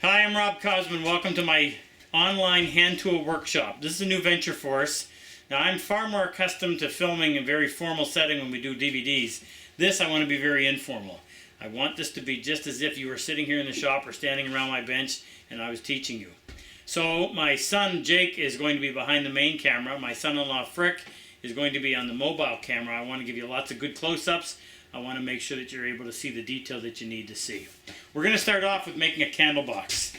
Hi, I'm Rob Cosman. Welcome to my online hand tool workshop. This is a new venture for us. Now, I'm far more accustomed to filming in a very formal setting when we do DVDs. This, I want to be very informal. I want this to be just as if you were sitting here in the shop or standing around my bench and I was teaching you. So, my son Jake is going to be behind the main camera. My son-in-law Frick is going to be on the mobile camera. I want to give you lots of good close-ups. I want to make sure that you're able to see the detail that you need to see. We're going to start off with making a candle box.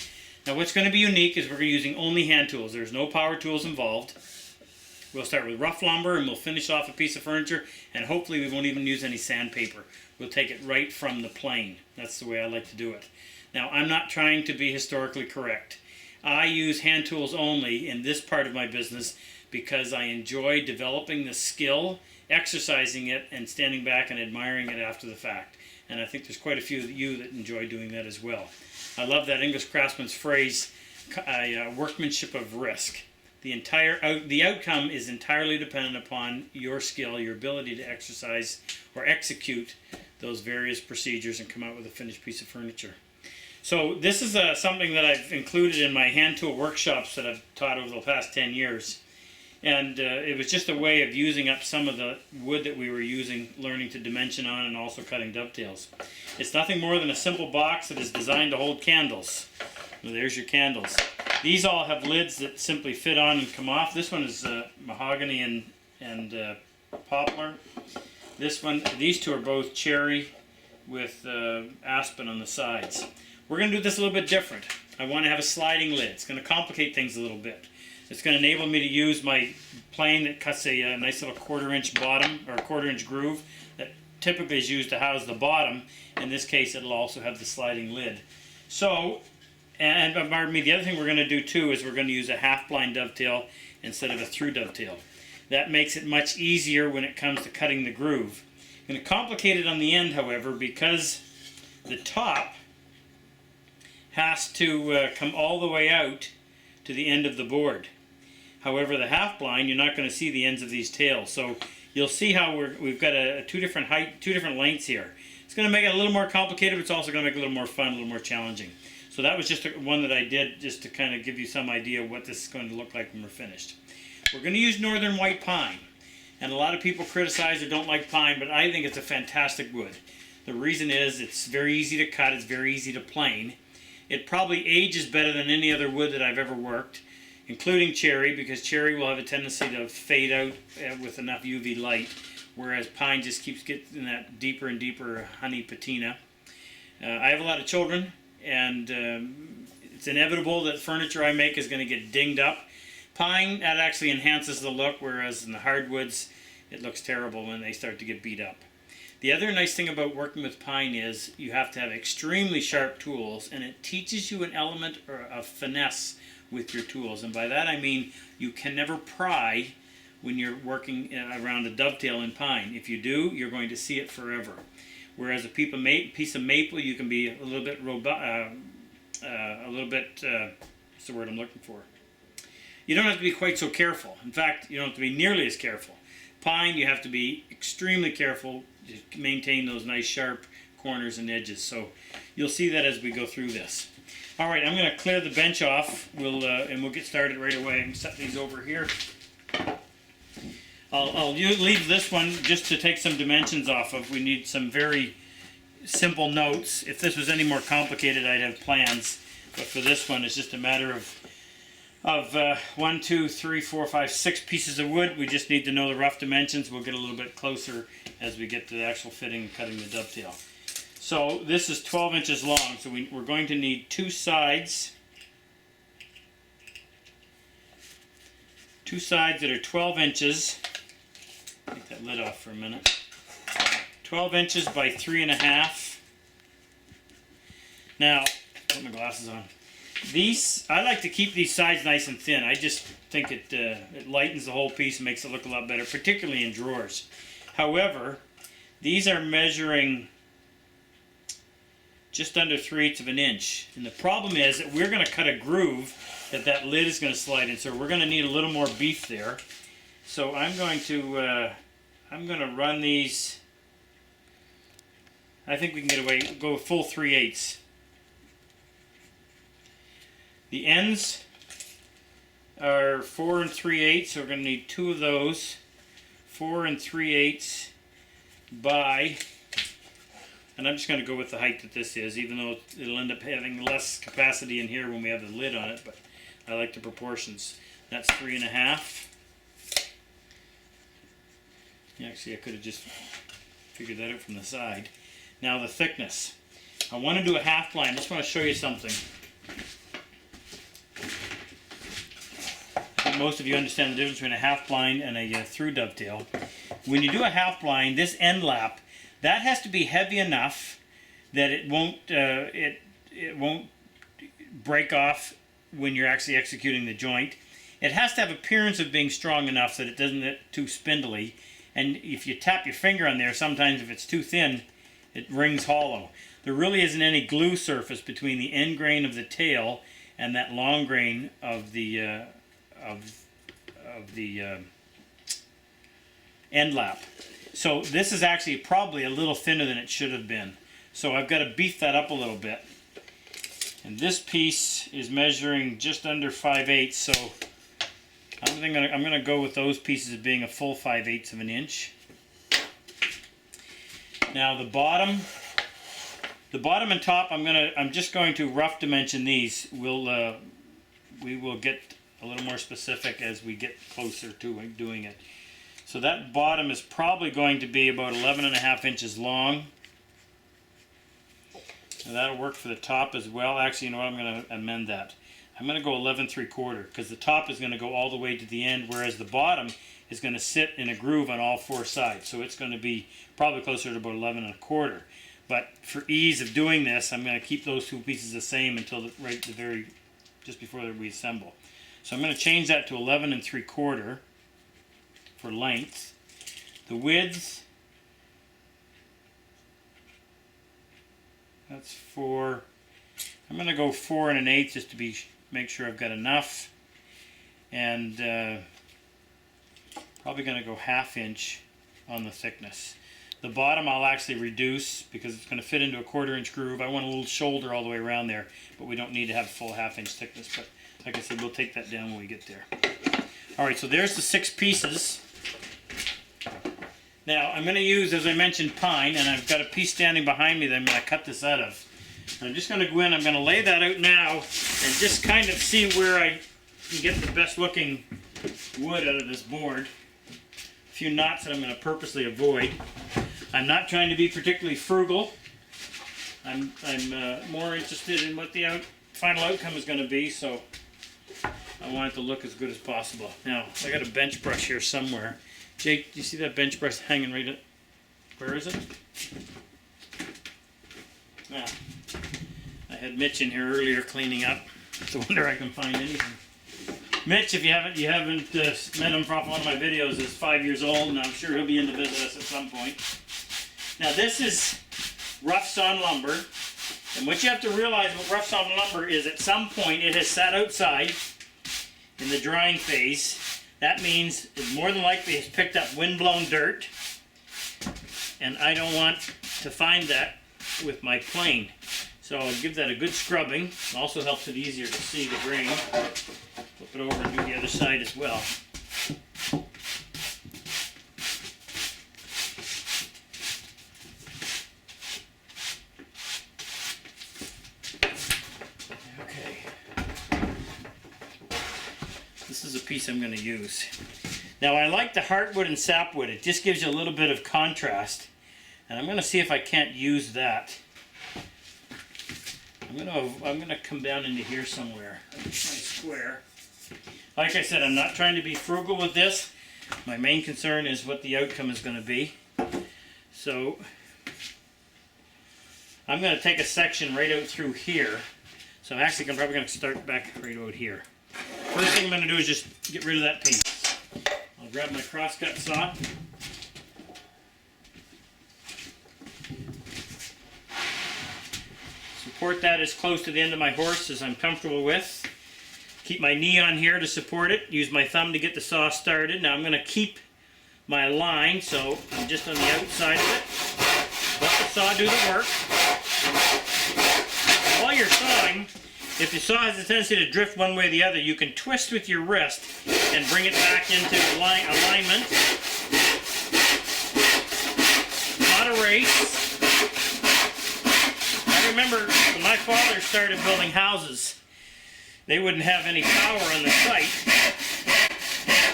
Now what's going to be unique is we're going to be using only hand tools. There's no power tools involved. We'll start with rough lumber and we'll finish off a piece of furniture, and hopefully we won't even use any sandpaper. We'll take it right from the plane. That's the way I like to do it. Now I'm not trying to be historically correct. I use hand tools only in this part of my business because I enjoy developing the skill, exercising it, and standing back and admiring it after the fact. And I think there's quite a few of you that enjoy doing that as well. I love that English craftsman's phrase, workmanship of risk. The outcome is entirely dependent upon your skill, your ability to exercise or execute those various procedures and come out with a finished piece of furniture. So this is something that I've included in my hand tool workshops that I've taught over the past 10 years. And it was just a way of using up some of the wood that we were using, learning to dimension on, and also cutting dovetails. It's nothing more than a simple box that is designed to hold candles. Well, there's your candles. These all have lids that simply fit on and come off. This one is mahogany and poplar. These two are both cherry with aspen on the sides. We're going to do this a little bit different. I want to have a sliding lid. It's going to complicate things a little bit. It's going to enable me to use my plane that cuts a nice little 1/4 inch bottom, or a 1/4 inch groove that typically is used to house the bottom. In this case, it'll also have the sliding lid. So, and pardon me, the other thing we're going to do too is we're going to use a half blind dovetail instead of a through dovetail. That makes it much easier when it comes to cutting the groove. I'm going to complicate it on the end, however, because the top has to come all the way out to the end of the board. However, the half blind, you're not going to see the ends of these tails. So you'll see how we've got two different lengths here. It's going to make it a little more complicated, but it's also going to make it a little more fun, a little more challenging. So that was just one that I did just to kind of give you some idea of what this is going to look like when we're finished. We're going to use northern white pine. And a lot of people criticize or don't like pine, but I think it's a fantastic wood. The reason is it's very easy to cut, it's very easy to plane. It probably ages better than any other wood that I've ever worked, including cherry, because cherry will have a tendency to fade out with enough UV light, whereas pine just keeps getting that deeper and deeper honey patina. I have a lot of children, and it's inevitable that furniture I make is going to get dinged up. Pine, that actually enhances the look, whereas in the hardwoods, it looks terrible when they start to get beat up. The other nice thing about working with pine is you have to have extremely sharp tools, and it teaches you an element of finesse with your tools. And by that I mean you can never pry when you're working around a dovetail in pine. If you do, you're going to see it forever. Whereas a piece of maple, you can be a little bit what's the word I'm looking for? You don't have to be quite so careful. In fact, you don't have to be nearly as careful. Pine, you have to be extremely careful to maintain those nice sharp corners and edges. So you'll see that as we go through this. All right, I'm going to clear the bench off. We'll get started right away and set these over here. I'll leave this one just to take some dimensions off of. We need some very simple notes. If this was any more complicated, I'd have plans. But for this one, it's just a matter of 1, 2, 3, 4, 5, 6 pieces of wood. We just need to know the rough dimensions. We'll get a little bit closer as we get to the actual fitting and cutting the dovetail. So this is 12 inches long, so we're going to need two sides that are 12 inches. Take that lid off for a minute. 12 inches by 3.5. Now, put my glasses on. I like to keep these sides nice and thin. I just think it lightens the whole piece and makes it look a lot better, particularly in drawers. However, these are measuring just under 3/8 of an inch. And the problem is that we're going to cut a groove that lid is going to slide in, so we're going to need a little more beef there. So I'm going to run these. I think we can get away, go full 3/8. The ends are 4 3/8, so we're going to need 2 of those. 4 3/8 by, and I'm just going to go with the height that this is, even though it'll end up having less capacity in here when we have the lid on it, but I like the proportions. That's 3 1/2. Actually, I could have just figured that out from the side. Now the thickness. I want to do a half blind. I just want to show you something. I think most of you understand the difference between a half blind and a through dovetail. When you do a half blind, this end lap, that has to be heavy enough that it won't break off when you're actually executing the joint. It has to have appearance of being strong enough that it doesn't get too spindly. And if you tap your finger on there, sometimes if it's too thin, it rings hollow. There really isn't any glue surface between the end grain of the tail and that long grain of the end lap. So this is actually probably a little thinner than it should have been. So I've got to beef that up a little bit. And this piece is measuring just under 5/8, so I'm going to go with those pieces as being a full 5/8 of an inch. Now the bottom and top, I'm just going to rough dimension these. We will get a little more specific as we get closer to doing it. So that bottom is probably going to be about 11 1/2 inches long. Now that'll work for the top as well. Actually, you know what? I'm going to amend that. I'm going to go 11 3/4 because the top is going to go all the way to the end, whereas the bottom is going to sit in a groove on all 4 sides. So it's going to be probably closer to about 11 1/4. But for ease of doing this, I'm going to keep those 2 pieces the same until just before we assemble. So I'm going to change that to 11 3/4 for length. The width, that's 4. I'm going to go 4 1/8 just to make sure I've got enough. And probably going to go 1/2 inch on the thickness. The bottom I'll actually reduce because it's going to fit into a 1/4 inch groove. I want a little shoulder all the way around there, but we don't need to have full 1/2 inch thickness. But like I said, we'll take that down when we get there. Alright, so there's the 6 pieces. Now I'm going to use, as I mentioned, pine, and I've got a piece standing behind me that I'm going to cut this out of. And I'm just going to go in, I'm going to lay that out now and just kind of see where I can get the best looking wood out of this board. A few knots that I'm going to purposely avoid. I'm not trying to be particularly frugal. I'm more interested in what the final outcome is going to be, so I want it to look as good as possible. Now, I got a bench brush here somewhere. Jake, do you see that bench brush hanging right at... Where is it? Now, I had Mitch in here earlier cleaning up. It's a wonder I can find anything. Mitch, if you haven't met him from one of my videos, is 5 years old, and I'm sure he'll be in to visit us at some point. Now this is rough sawn lumber, and what you have to realize with rough sawn lumber is at some point it has sat outside in the drying phase. That means it more than likely has picked up windblown dirt, and I don't want to find that with my plane. So I'll give that a good scrubbing. It also helps it easier to see the grain. Flip it over and do the other side as well. Okay. This is a piece I'm going to use. Now I like the heartwood and sapwood. It just gives you a little bit of contrast. And I'm going to see if I can't use that. I'm gonna come down into here somewhere. Nice square. Like I said, I'm not trying to be frugal with this. My main concern is what the outcome is going to be. So I'm going to take a section right out through here. So actually I'm probably going to start back right out here. First thing I'm going to do is just get rid of that piece. I'll grab my crosscut saw. Support that as close to the end of my horse as I'm comfortable with. Keep my knee on here to support it. Use my thumb to get the saw started. Now I'm going to keep my line, so I'm just on the outside of it. Let the saw do the work. While you're sawing, if your saw has a tendency to drift one way or the other, you can twist with your wrist and bring it back into alignment. Not a race. I remember when my father started building houses, they wouldn't have any power on the site.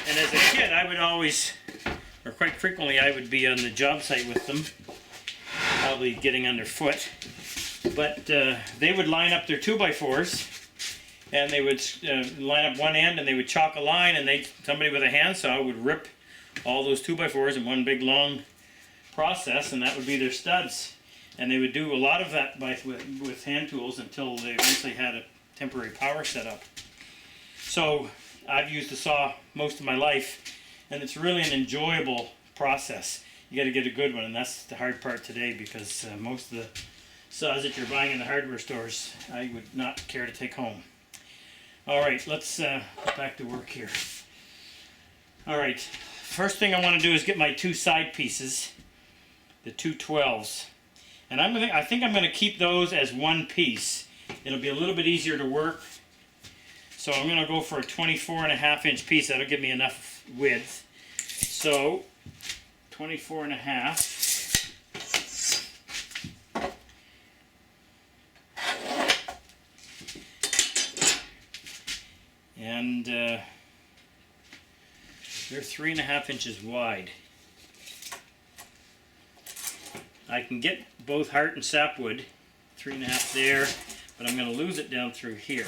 And as a kid, I would always, or quite frequently, I would be on the job site with them, probably getting underfoot. But they would line up their 2x4s, and they would line up one end, and they would chalk a line, and somebody with a handsaw would rip all those 2x4s in one big long process, and that would be their studs. And they would do a lot of that with hand tools until they eventually had a temporary power set up. So I've used the saw most of my life, and it's really an enjoyable process. You got to get a good one, and that's the hard part today, because most of the saws that you're buying in the hardware stores, I would not care to take home. Alright, let's get back to work here. Alright, first thing I want to do is get my two side pieces, the 212s. And I think I'm going to keep those as one piece. It'll be a little bit easier to work. So I'm going to go for a 24.5-inch piece. That'll give me enough width. So 24.5. And they're 3.5 inches wide. I can get both heart and sapwood, 3.5 there, but I'm going to lose it down through here.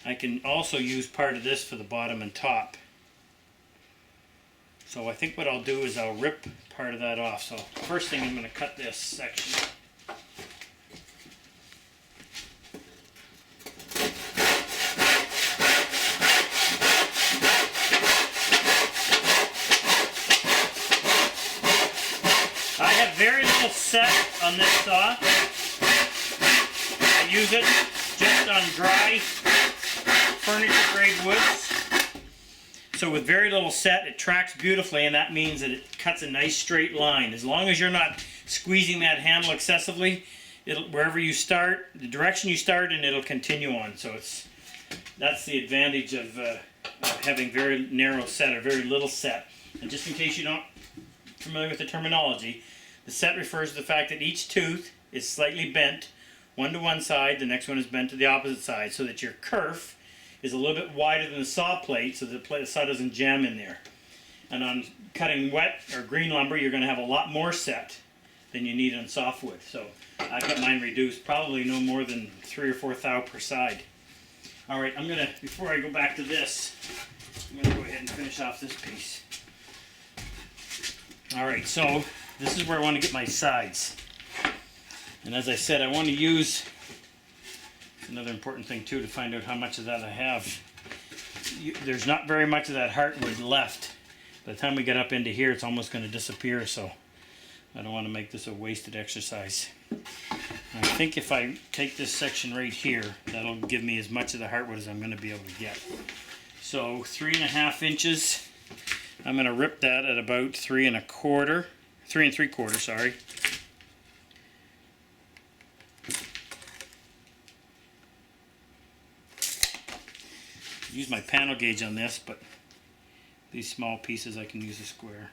I can also use part of this for the bottom and top. So I think what I'll do is I'll rip part of that off. So first thing, I'm going to cut this section. Very little set on this saw. I use it just on dry furniture grade woods. So with very little set, it tracks beautifully, and that means that it cuts a nice straight line. As long as you're not squeezing that handle excessively, wherever you start, the direction you start, and it'll continue on. So that's the advantage of having very narrow set or very little set. And just in case you're not familiar with the terminology, the set refers to the fact that each tooth is slightly bent, one to one side, the next one is bent to the opposite side, so that your kerf is a little bit wider than the saw plate, so the saw doesn't jam in there. And on cutting wet or green lumber, you're going to have a lot more set than you need on softwood. So I've got mine reduced, probably no more than 3 or 4 thou per side. All right, before I go back to this, I'm going to go ahead and finish off this piece. All right, so this is where I want to get my sides. And as I said, I want to use, another important thing too, to find out how much of that I have. There's not very much of that heartwood left. By the time we get up into here, it's almost going to disappear, so I don't want to make this a wasted exercise. I think if I take this section right here, that'll give me as much of the heartwood as I'm going to be able to get. So 3.5 inches. I'm going to rip that at about 3 3/4, sorry. Use my panel gauge on this, but these small pieces I can use a square.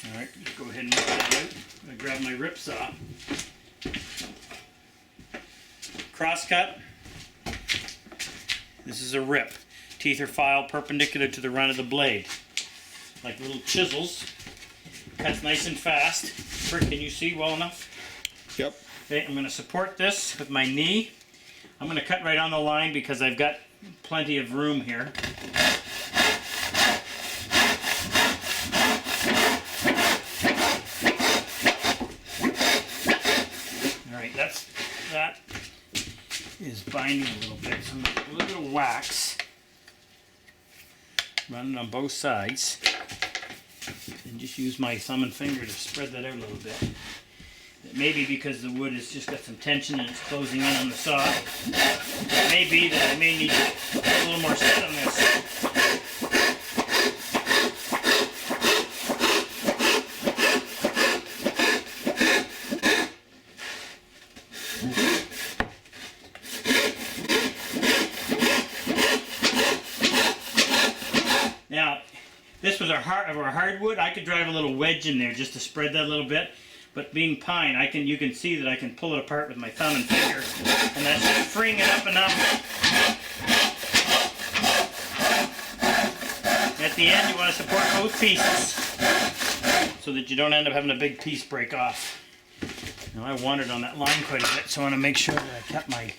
Alright, just go ahead and rip that out. I'm going to grab my rip saw. Cross cut. This is a rip. Teeth are filed perpendicular to the run of the blade, like little chisels. Cuts nice and fast. Rick, can you see well enough? Yep. Okay, I'm going to support this with my knee. I'm going to cut right on the line because I've got plenty of room here. Alright, that is binding a little bit. So I'm going to put a little bit of wax, run it on both sides, and just use my thumb and finger to spread that out a little bit. It may be because the wood has just got some tension and it's closing in on the saw. It may be that I may need to put a little more set on this. this was our hardwood, I could drive a little wedge in there just to spread that a little bit. But being pine, you can see that I can pull it apart with my thumb and finger, and that's just freeing it up enough. At the end, you want to support both pieces so that you don't end up having a big piece break off. Now I wandered on that line quite a bit, so I want to make sure that I kept my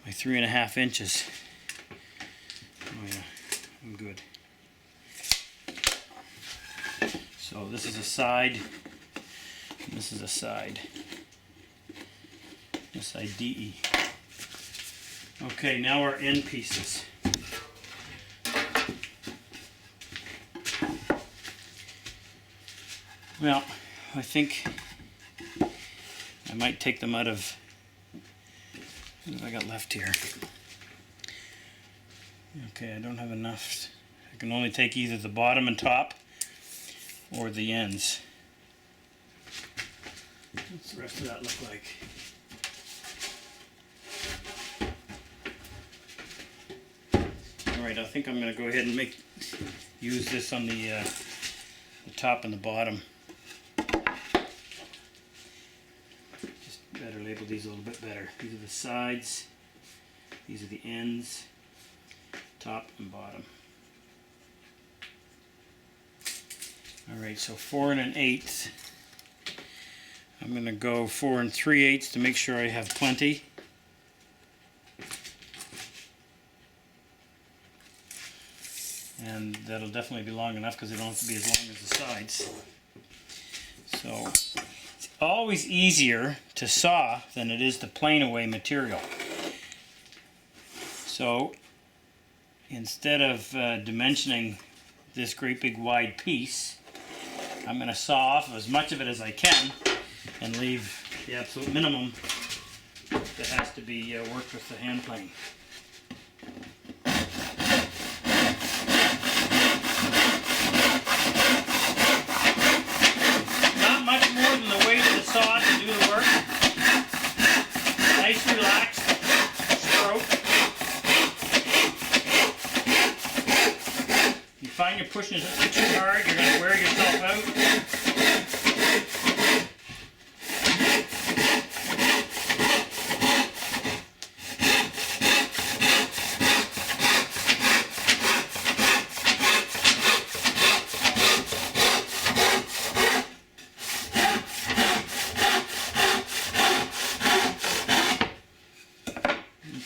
3.5 inches. Oh yeah, I'm good. So this is a side. This is a side. This side DE. Okay, now our end pieces. Well, I think I might take them out of. What have I got left here? Okay, I don't have enough. I can only take either the bottom and top or the ends. What's the rest of that look like? Alright, I think I'm going to go ahead and use this on the top and the bottom. Just better label these a little bit better. These are the sides, these are the ends, top and bottom. Alright, so 4 1/8. I'm going to go 4 3/8 to make sure I have plenty. And that'll definitely be long enough because they don't have to be as long as the sides. So it's always easier to saw than it is to plane away material. So instead of dimensioning this great big wide piece, I'm going to saw off as much of it as I can and leave the absolute minimum that has to be worked with the hand plane. Not much more than the weight of the saw to do the work. Nice relaxed stroke. You find you're pushing it too hard, you're going to wear yourself out.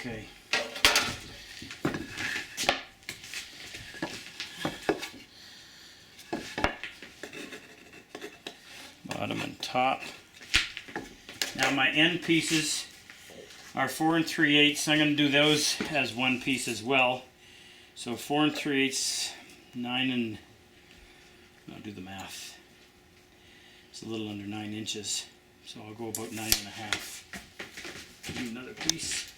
Okay. Bottom and top. Now my end pieces are 4 3/8. I'm going to do those as one piece as well. So 4 3/8, 9 and I'll do the math. It's a little under 9 inches, so I'll go about 9.5. Do another piece.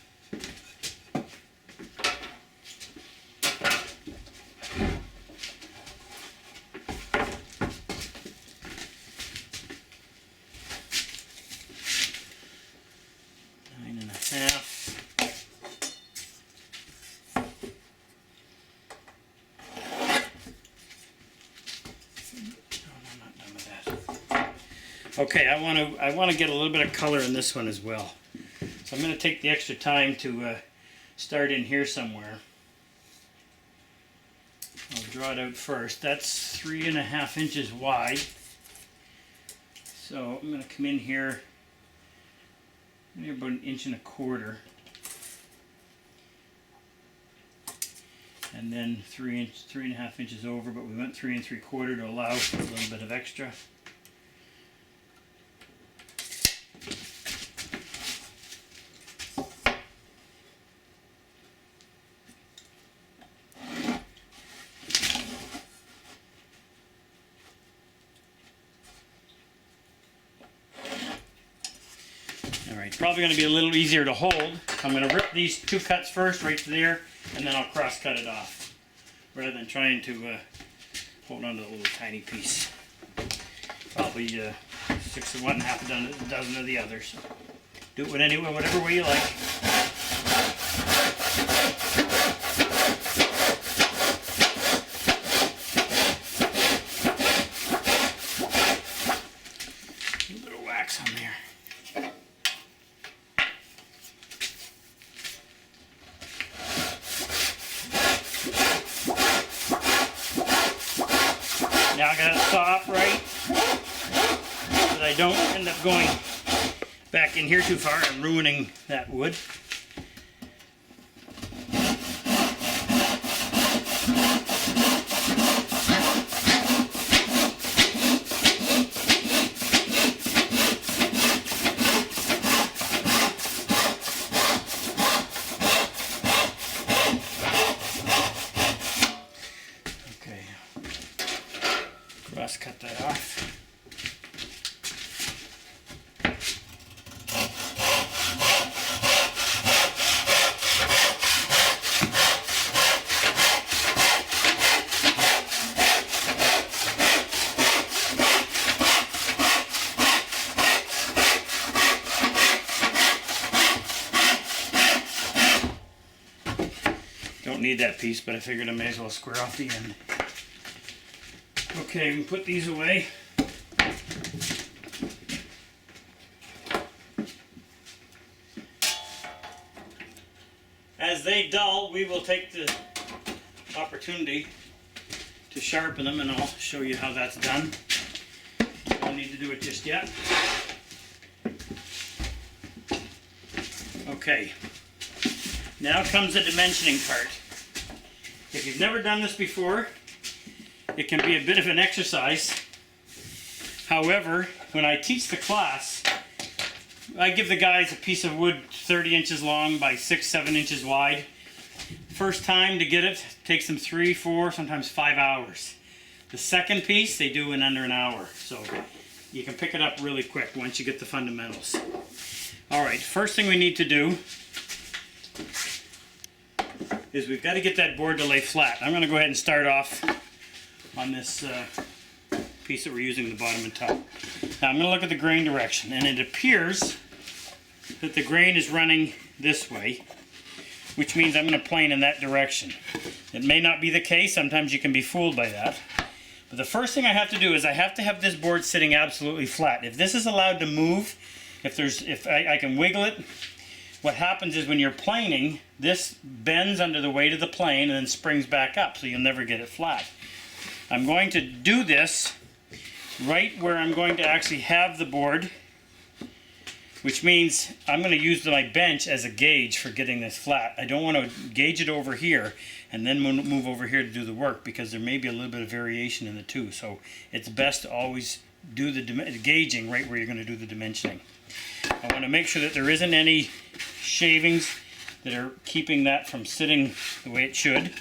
Okay, I want to get a little bit of color in this one as well. So I'm going to take the extra time to start in here somewhere. I'll draw it out first. That's 3.5 inches wide. So I'm going to come in here maybe about 1.25 inches. And then 3.5 inches over, but we went 3 3/4 to allow for a little bit of extra. It's probably going to be a little easier to hold. I'm going to rip these 2 cuts first, right to there, and then I'll cross cut it off, rather than trying to hold on to a little tiny piece. Probably 6 of one, half a dozen of the other. So do it whatever way you like. I gotta saw upright so that I don't end up going back in here too far and ruining that wood. Cut that off. Don't need that piece, but I figured I may as well square off the end. Okay, we can put these away. As they dull, we will take the opportunity to sharpen them, and I'll show you how that's done. Don't need to do it just yet. Okay, now comes the dimensioning part. If you've never done this before, it can be a bit of an exercise. However, when I teach the class, I give the guys a piece of wood 30 inches long by 6-7 inches wide. First time to get it takes them 3, 4, sometimes 5 hours. The second piece they do in under an hour. So you can pick it up really quick once you get the fundamentals. Alright, first thing we need to do is we've got to get that board to lay flat. I'm going to go ahead and start off on this piece that we're using the bottom and top. Now I'm going to look at the grain direction, and it appears that the grain is running this way, which means I'm going to plane in that direction. It may not be the case, sometimes you can be fooled by that. But the first thing I have to do is I have to have this board sitting absolutely flat. If this is allowed to move, if I can wiggle it, what happens is when you're planing, this bends under the weight of the plane and then springs back up, so you'll never get it flat. I'm going to do this right where I'm going to actually have the board, which means I'm going to use my bench as a gauge for getting this flat. I don't want to gauge it over here and then move over here to do the work, because there may be a little bit of variation in the two. So it's best to always do the gauging right where you're going to do the dimensioning. I want to make sure that there isn't any shavings that are keeping that from sitting the way it should.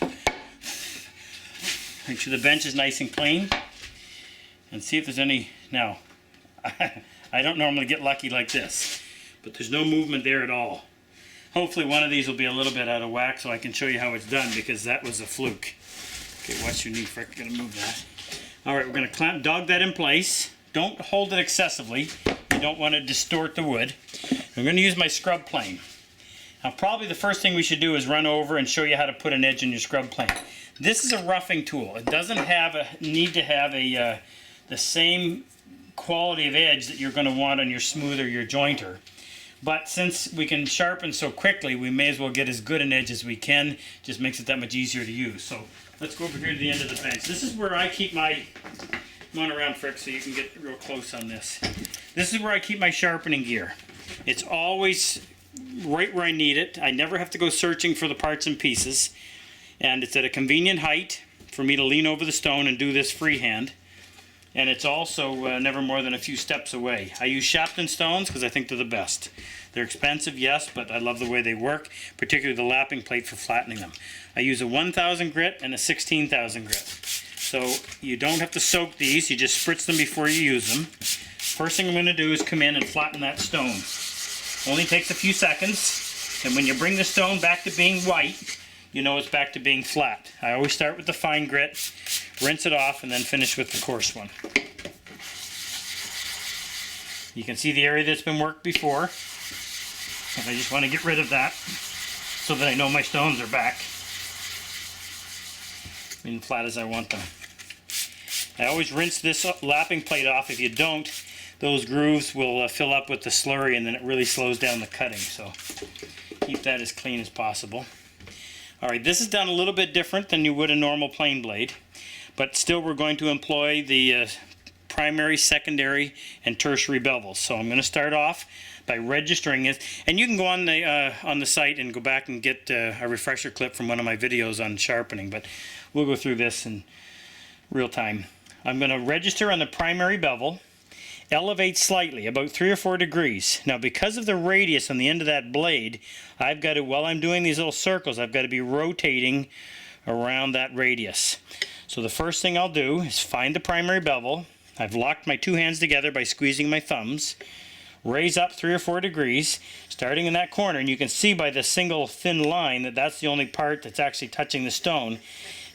Make sure the bench is nice and clean, and see if there's any. Now, I don't normally get lucky like this, but there's no movement there at all. Hopefully one of these will be a little bit out of whack so I can show you how it's done, because that was a fluke. Okay, watch your knee, Frick. I'm going to move that. Alright, we're going to dog that in place. Don't hold it excessively. You don't want to distort the wood. I'm going to use my scrub plane. Now probably the first thing we should do is run over and show you how to put an edge in your scrub plane. This is a roughing tool. It doesn't need to have the same quality of edge that you're going to want on your smooth or your jointer. But since we can sharpen so quickly, we may as well get as good an edge as we can. Just makes it that much easier to use. So let's go over here to the end of the bench. This is where I keep my, come on around, Frick, so you can get real close on this. This is where I keep my sharpening gear. It's always right where I need it. I never have to go searching for the parts and pieces. And it's at a convenient height for me to lean over the stone and do this freehand. And it's also never more than a few steps away. I use Shapton stones because I think they're the best. They're expensive, yes, but I love the way they work, particularly the lapping plate for flattening them. I use a 1,000 grit and a 16,000 grit. So you don't have to soak these, you just spritz them before you use them. First thing I'm going to do is come in and flatten that stone. Only takes a few seconds, and when you bring the stone back to being white, you know it's back to being flat. I always start with the fine grit, rinse it off, and then finish with the coarse one. You can see the area that's been worked before, and I just want to get rid of that so that I know my stones are back and flat as I want them. I always rinse this lapping plate off. If you don't, those grooves will fill up with the slurry, and then it really slows down the cutting. So keep that as clean as possible. Alright, this is done a little bit different than you would a normal plane blade. but still we're going to employ the primary, secondary, and tertiary bevels. So I'm going to start off by registering it, and you can go on the site and go back and get a refresher clip from one of my videos on sharpening, but we'll go through this in real time. I'm going to register on the primary bevel, elevate slightly, about 3 or 4 degrees. Now because of the radius on the end of that blade, I've got to, while I'm doing these little circles, I've got to be rotating around that radius. So the first thing I'll do is find the primary bevel. I've locked my 2 hands together by squeezing my thumbs. Raise up 3 or 4 degrees, starting in that corner, and you can see by the single thin line that that's the only part that's actually touching the stone.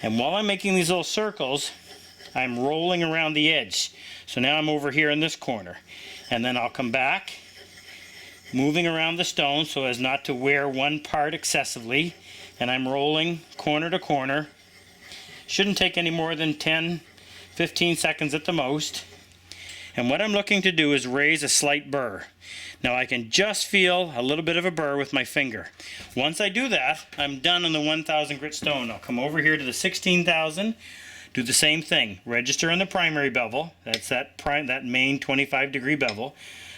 And while I'm making these little circles, I'm rolling around the edge. So now I'm over here in this corner, and then I'll come back, moving around the stone so as not to wear one part excessively, and I'm rolling corner to corner. Shouldn't take any more than 10-15 seconds at the most. And what I'm looking to do is raise a slight burr. Now I can just feel a little bit of a burr with my finger. Once I do that, I'm done on the 1000 grit stone. I'll come over here to the 16,000, do the same thing. Register on the primary bevel. That's that main 25 degree bevel.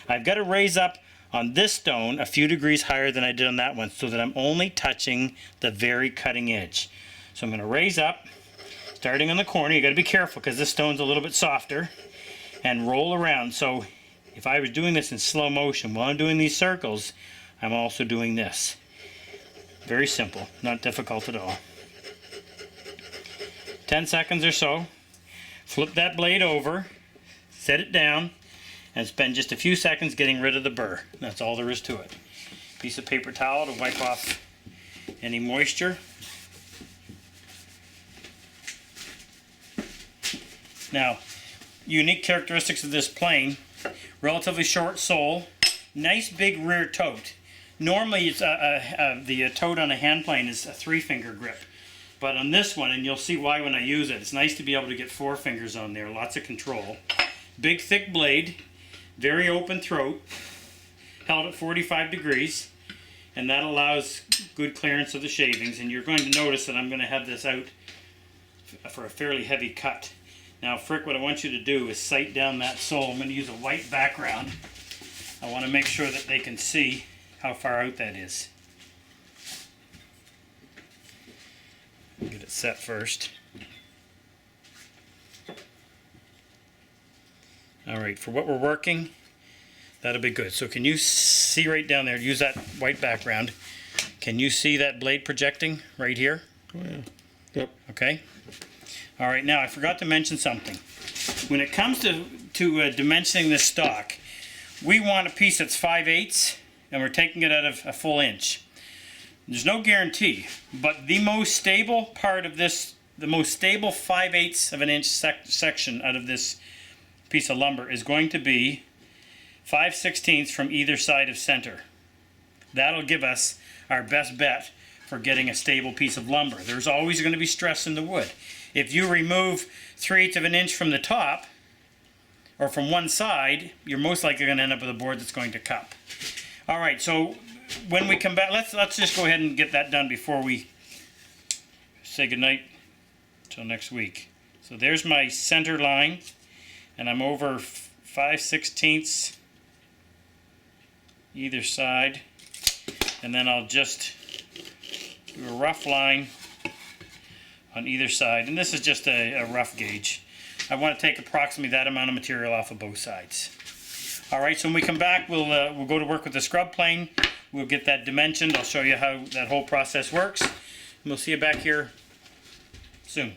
I've got to raise up on this stone a few degrees higher than I did on that one, so that I'm only touching the very cutting edge. So I'm going to raise up, starting on the corner. You got to be careful because this stone's a little bit softer, and roll around. So if I was doing this in slow motion while I'm doing these circles, I'm also doing this. Very simple, not difficult at all. 10 seconds or so. Flip that blade over, set it down, and spend just a few seconds getting rid of the burr. That's all there is to it. Piece of paper towel to wipe off any moisture. Now, unique characteristics of this plane: relatively short sole, nice big rear tote. Normally it's the tote on a hand plane is a 3-finger grip, but on this one, and you'll see why when I use it, it's nice to be able to get 4 fingers on there, lots of control. Big thick blade, very open throat, held at 45 degrees, and that allows good clearance of the shavings. And you're going to notice that I'm going to have this out for a fairly heavy cut. Now, Frick, what I want you to do is sight down that sole. I'm going to use a white background. I want to make sure that they can see how far out that is. Get it set first. Alright, for what we're working, that'll be good. So can you see right down there, use that white background, can you see that blade projecting right here? Oh yeah. Yep. Okay. Alright, now I forgot to mention something. When it comes to dimensioning this stock, we want a piece that's 5/8, and we're taking it out of a full inch. There's no guarantee, but the most stable part of this, the most stable 5/8 of an inch section out of this piece of lumber is going to be 5/16 from either side of center. That'll give us our best bet for getting a stable piece of lumber. There's always going to be stress in the wood. If you remove 3/8 of an inch from the top, or from one side, you're most likely going to end up with a board that's going to cup. Alright, so when we come back, let's just go ahead and get that done before we say goodnight till next week. So there's my center line, and I'm over 5/16 either side, and then I'll just do a rough line on either side, and this is just a rough gauge. I want to take approximately that amount of material off of both sides. Alright, so when we come back, we'll go to work with the scrub plane. We'll get that dimensioned. I'll show you how that whole process works, and we'll see you back here soon.